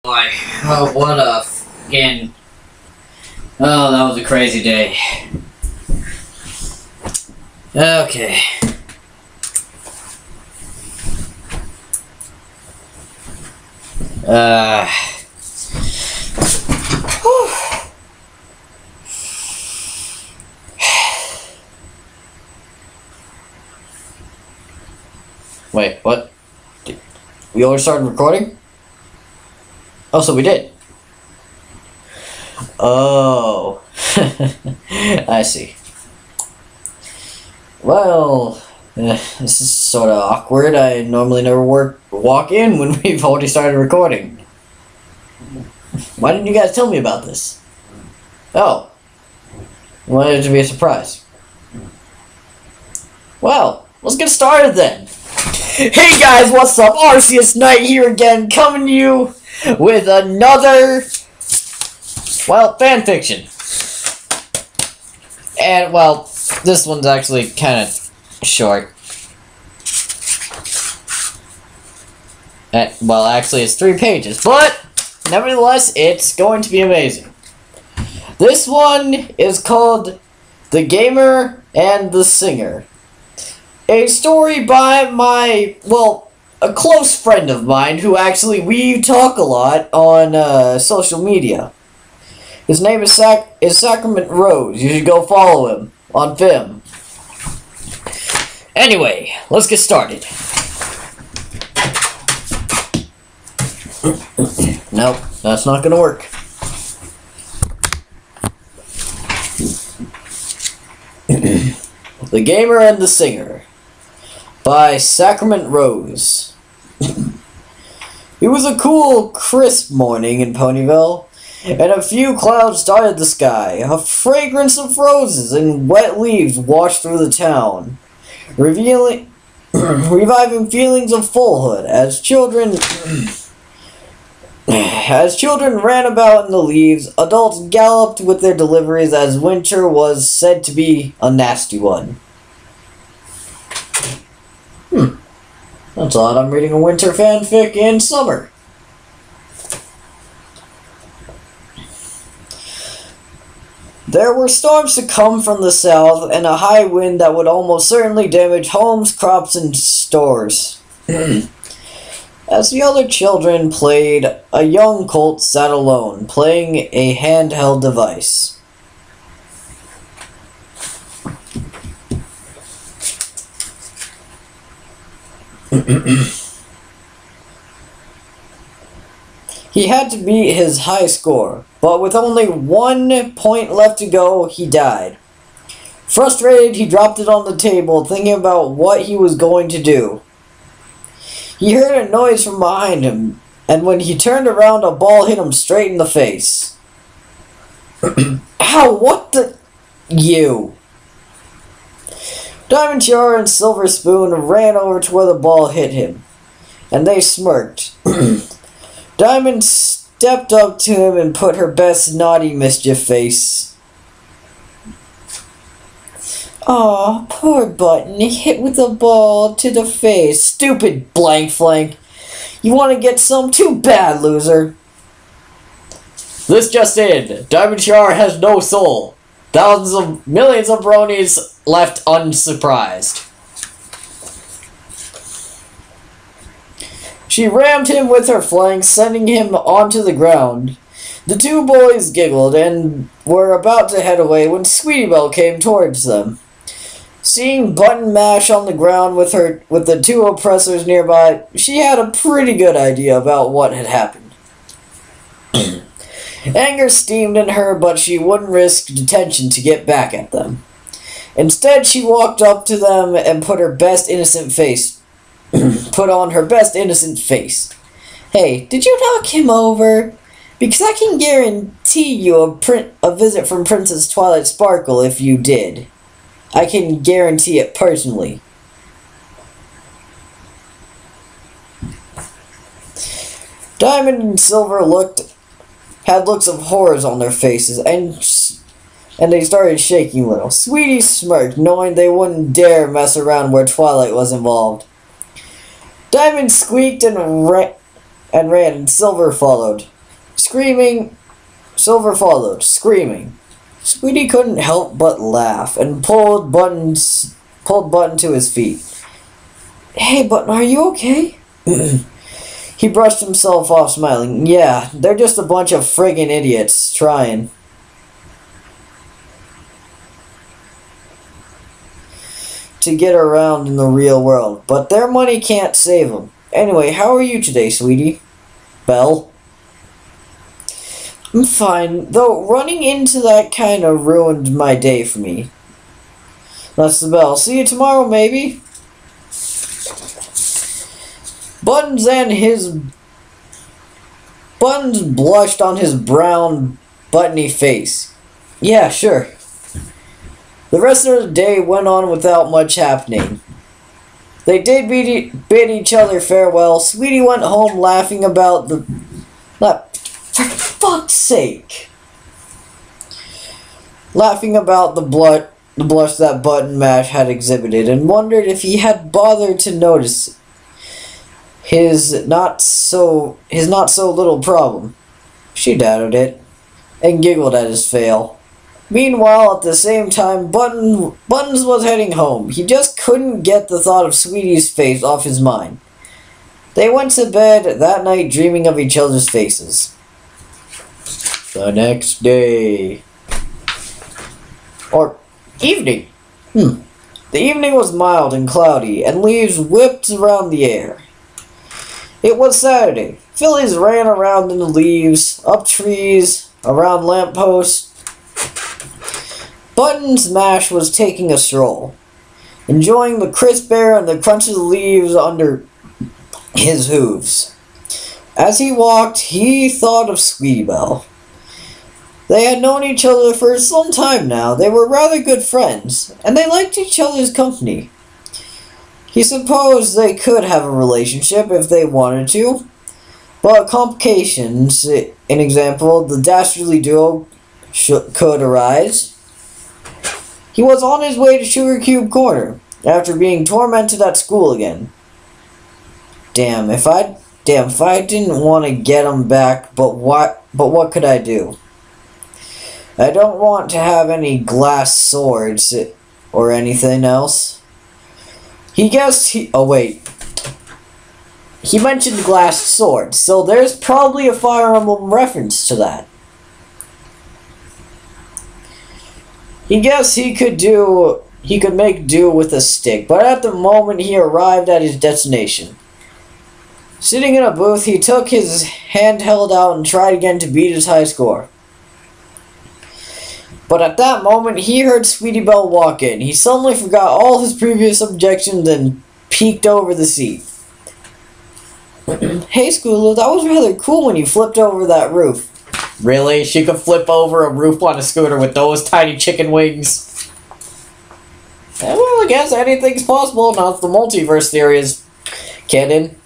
Boy, oh, what a fucking... Oh, that was a crazy day. Okay. Wait, what? We already started recording? Oh, so we did. Oh. I see. Well, this is sort of awkward. I normally never walk in when we've already started recording. Why didn't you guys tell me about this? Oh. I wanted it to be a surprise. Well, let's get started then. Hey guys, what's up? Arceus Knight here again, coming to you with another, well, fanfiction. And, well, this one's actually kind of short. Well, actually, it's 3 pages, but nevertheless, it's going to be amazing. This one is called The Gamer and the Singer. A story by my, well, a close friend of mine who actually, we talk a lot on social media. His name is Sacrament Rose. You should go follow him on Vim. Anyway, let's get started. Nope, that's not gonna work. The Gamer and the Singer by Sacrament Rose. It was a cool, crisp morning in Ponyville, and a few clouds dotted the sky. A fragrance of roses and wet leaves washed through the town, reviving feelings of fullhood as children ran about in the leaves. Adults galloped with their deliveries as winter was said to be a nasty one. That's odd, I'm reading a winter fanfic in summer. There were storms to come from the south, and a high wind that would almost certainly damage homes, crops, and stores. As the other children played, a young colt sat alone, playing a handheld device. He had to beat his high score, but with only 1 point left to go, he died. Frustrated, he dropped it on the table, thinking about what he was going to do. He heard a noise from behind him, and when he turned around, a ball hit him straight in the face. Ow, what the... You. Diamond Tiara and Silver Spoon ran over to where the ball hit him, and they smirked. Diamond stepped up to him and put her best naughty mischief face. Aw, poor Button, hit with a ball to the face. Stupid blank flank. You want to get some? Too bad, loser. This just in. Diamond Tiara has no soul. Millions of bronies left unsurprised. She rammed him with her flank, sending him onto the ground. The 2 boys giggled and were about to head away when Sweetie Belle came towards them. Seeing Button mash on the ground with the 2 oppressors nearby, she had a pretty good idea about what had happened. Anger steamed in her, but she wouldn't risk detention to get back at them. Instead, she walked up to them and put on her best innocent face. Hey, did you knock him over? Because I can guarantee you a visit from Princess Twilight Sparkle if you did. I can guarantee it personally. Diamond and Silver had looks of horrors on their faces, and they started shaking a little. Sweetie smirked, knowing they wouldn't dare mess around where Twilight was involved. Diamond squeaked and ran, and Silver followed. Screaming, Silver followed, screaming. Sweetie couldn't help but laugh and pulled Button to his feet. Hey, Button, are you okay? He brushed himself off, smiling. Yeah, they're just a bunch of friggin' idiots trying. To get around in the real world, but their money can't save them. Anyway, how are you today, sweetie? Belle? I'm fine, though running into that kind of ruined my day for me. That's the bell. See you tomorrow, maybe? Buttons blushed on his brown, buttony face. Yeah, sure. The rest of the day went on without much happening. They did bid each other farewell. Sweetie went home laughing about the... For fuck's sake! Laughing about the blush that Button Mash had exhibited, and wondered if he had bothered to notice his not so little problem. She doubted it, and giggled at his fail. Meanwhile, at the same time, Buttons was heading home. He just couldn't get the thought of Sweetie's face off his mind. They went to bed that night dreaming of each other's faces. The next day. Or evening. The evening was mild and cloudy, and leaves whipped around the air. It was Saturday. Fillies ran around in the leaves, up trees, around lampposts. Buttons Mash was taking a stroll, enjoying the crisp air and the crunch of the leaves under his hooves. As he walked, he thought of Sweetie Belle. They had known each other for some time now. They were rather good friends, and they liked each other's company. He supposed they could have a relationship if they wanted to, but complications, an example, the dastardly duo could arise. He was on his way to Sugar Cube Corner, after being tormented at school again. Damn, if I didn't want to get him back, but what could I do? I don't want to have any glass swords or anything else. Oh wait. He mentioned glass swords, so there's probably a Fire Emblem reference to that. He guessed he could make do with a stick, but at the moment he arrived at his destination. Sitting in a booth, he took his handheld out and tried again to beat his high score. But at that moment, he heard Sweetie Belle walk in. He suddenly forgot all his previous objections and peeked over the seat. Hey, Scooter, that was rather cool when you flipped over that roof. Really? She could flip over a roof on a scooter with those tiny chicken wings? Well, I guess anything's possible now that the multiverse theory is canon.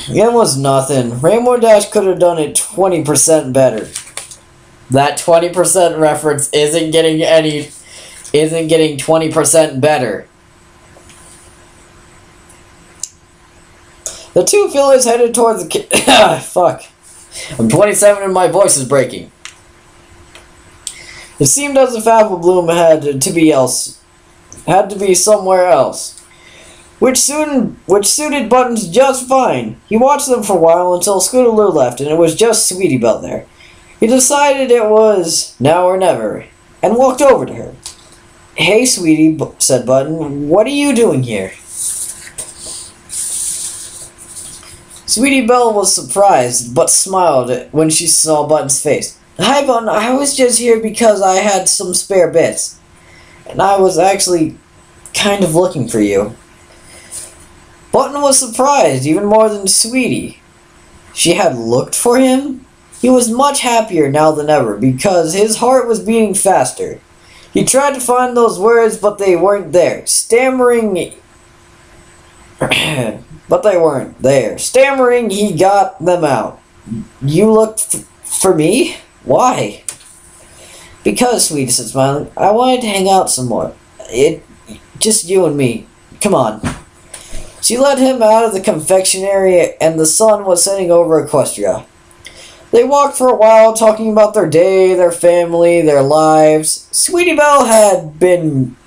It was nothing. Rainbow Dash could have done it 20% better. That 20% reference isn't getting 20% better. The two fillies headed towards the fuck. I'm 27 and my voice is breaking. It seemed as if Apple Bloom had to be somewhere else, which suited Buttons just fine. He watched them for a while until Scootaloo left, and it was just Sweetie Belle there. He decided it was now or never, and walked over to her. Hey, sweetie, said Button, what are you doing here? Sweetie Belle was surprised, but smiled when she saw Button's face. Hi, Button, I was just here because I had some spare bits, and I was actually kind of looking for you. Button was surprised, even more than Sweetie. She had looked for him? He was much happier now than ever, because his heart was beating faster. He tried to find those words, but they weren't there. Stammering... but they weren't there. Stammering, he got them out. You looked for me? Why? Because, Sweetie said, smiling, I wanted to hang out some more. Just you and me. Come on. She led him out of the confectionery, and the sun was setting over Equestria. They walked for a while, talking about their day, their family, their lives. Sweetie Belle had been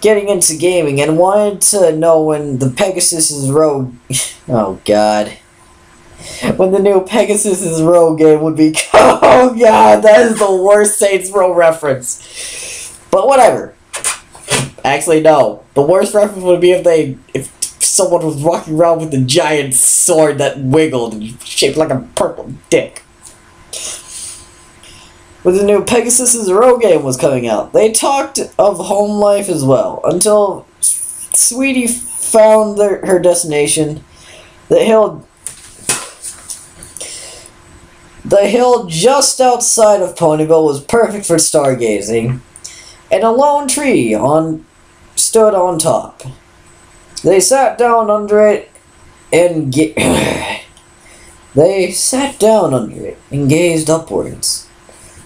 getting into gaming and wanted to know when the Pegasus's Row... Oh, God. When the new Pegasus's Row game would be... Oh, God, that is the worst Saints Row reference. But whatever. Actually, no. The worst reference would be if someone was walking around with a giant sword that wiggled and shaped like a purple dick. When the new Pegasus's Row game was coming out, they talked of home life as well, until Sweetie found her destination. The hill just outside of Ponyville was perfect for stargazing, and a lone tree stood on top. They sat down under it and gazed upwards.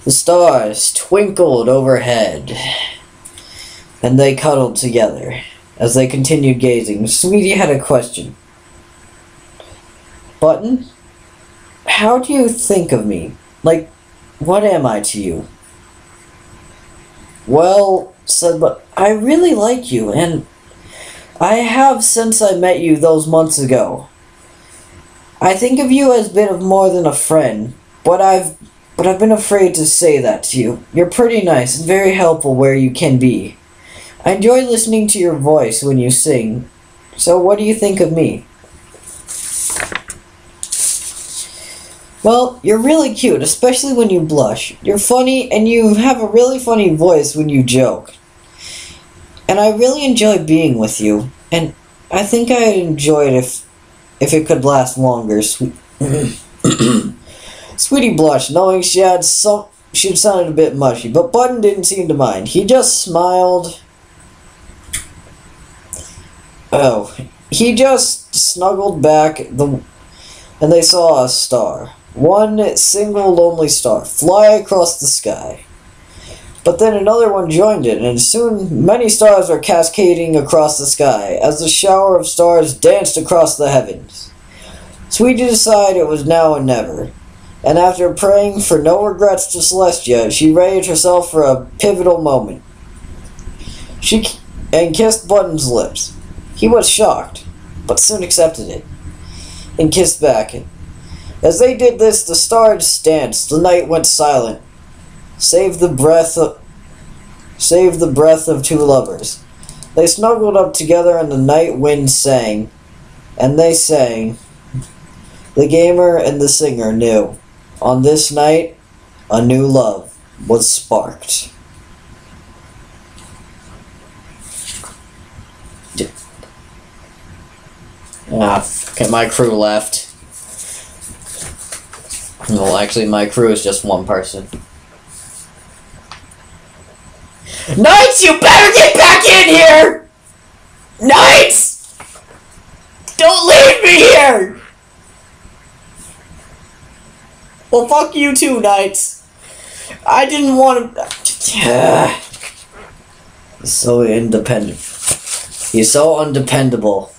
The stars twinkled overhead, and they cuddled together. As they continued gazing, Sweetie had a question. Button, how do you think of me? Like, what am I to you? Well, said Button, I really like you, and I have since I met you those months ago. I think of you as a bit of more than a friend, but I've been afraid to say that to you. You're pretty nice and very helpful where you can be. I enjoy listening to your voice when you sing. So what do you think of me? Well, you're really cute, especially when you blush. You're funny, and you have a really funny voice when you joke. And I really enjoy being with you, and I think I'd enjoy it if it could last longer. Sweetie blushed, knowing she'd sounded a bit mushy, but Button didn't seem to mind. He just smiled. Oh, he just snuggled back, and they saw a star. One single lonely star fly across the sky. But then another one joined it, and soon many stars were cascading across the sky as the shower of stars danced across the heavens. Sweetie decided it was now or never, and after praying for no regrets to Celestia, she readied herself for a pivotal moment. She kissed Button's lips. He was shocked, but soon accepted it, and kissed back. As they did this, the stars danced, the night went silent, save the breath of two lovers. They snuggled up together and the night wind sang, and they sang. The gamer and the singer knew. On this night, a new love was sparked. Okay, my crew left. Well, actually, my crew is just one person. Knights, you better get back in here! Knights! Don't leave me here! Well, fuck you too, Knights. I didn't want to... He's so independent. He's so undependable.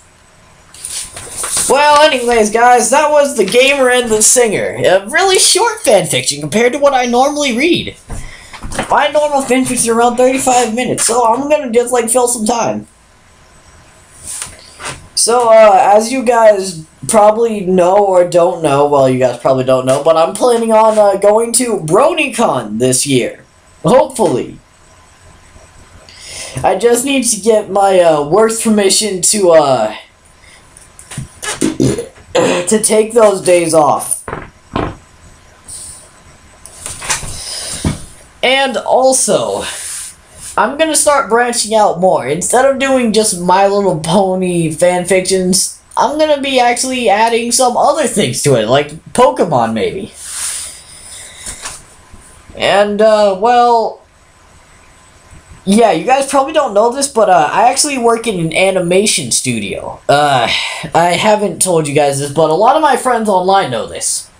Well, anyways, guys, that was The Gamer and the Singer. A really short fanfiction compared to what I normally read. My normal fanfics are around 35 minutes, so I'm gonna just, fill some time. So, as you guys probably know or don't know, well, you guys probably don't know, but I'm planning on, going to BronyCon this year. Hopefully. I just need to get my, work's permission to take those days off. And also, I'm gonna start branching out more. Instead of doing just My Little Pony fanfictions, I'm gonna be actually adding some other things to it, like Pokemon maybe. And, well, yeah, you guys probably don't know this, but I actually work in an animation studio. I haven't told you guys this, but a lot of my friends online know this.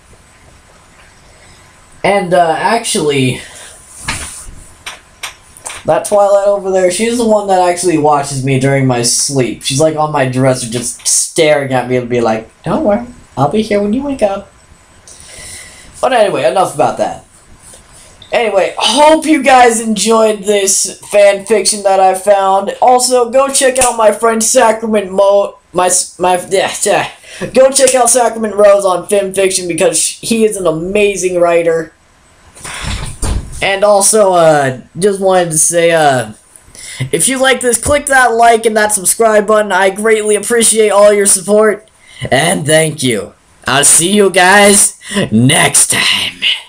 And, actually, That Twilight over there, she's the one that actually watches me during my sleep. She's like on my dresser just staring at me and be like, don't worry, I'll be here when you wake up. But anyway, enough about that. Anyway, hope you guys enjoyed this fan fiction that I found. Also, go check out my friend Sacrament Go check out Sacrament Rose on fanfiction because he is an amazing writer. And also, just wanted to say, if you like this, click that like and that subscribe button. I greatly appreciate all your support. And thank you. I'll see you guys next time.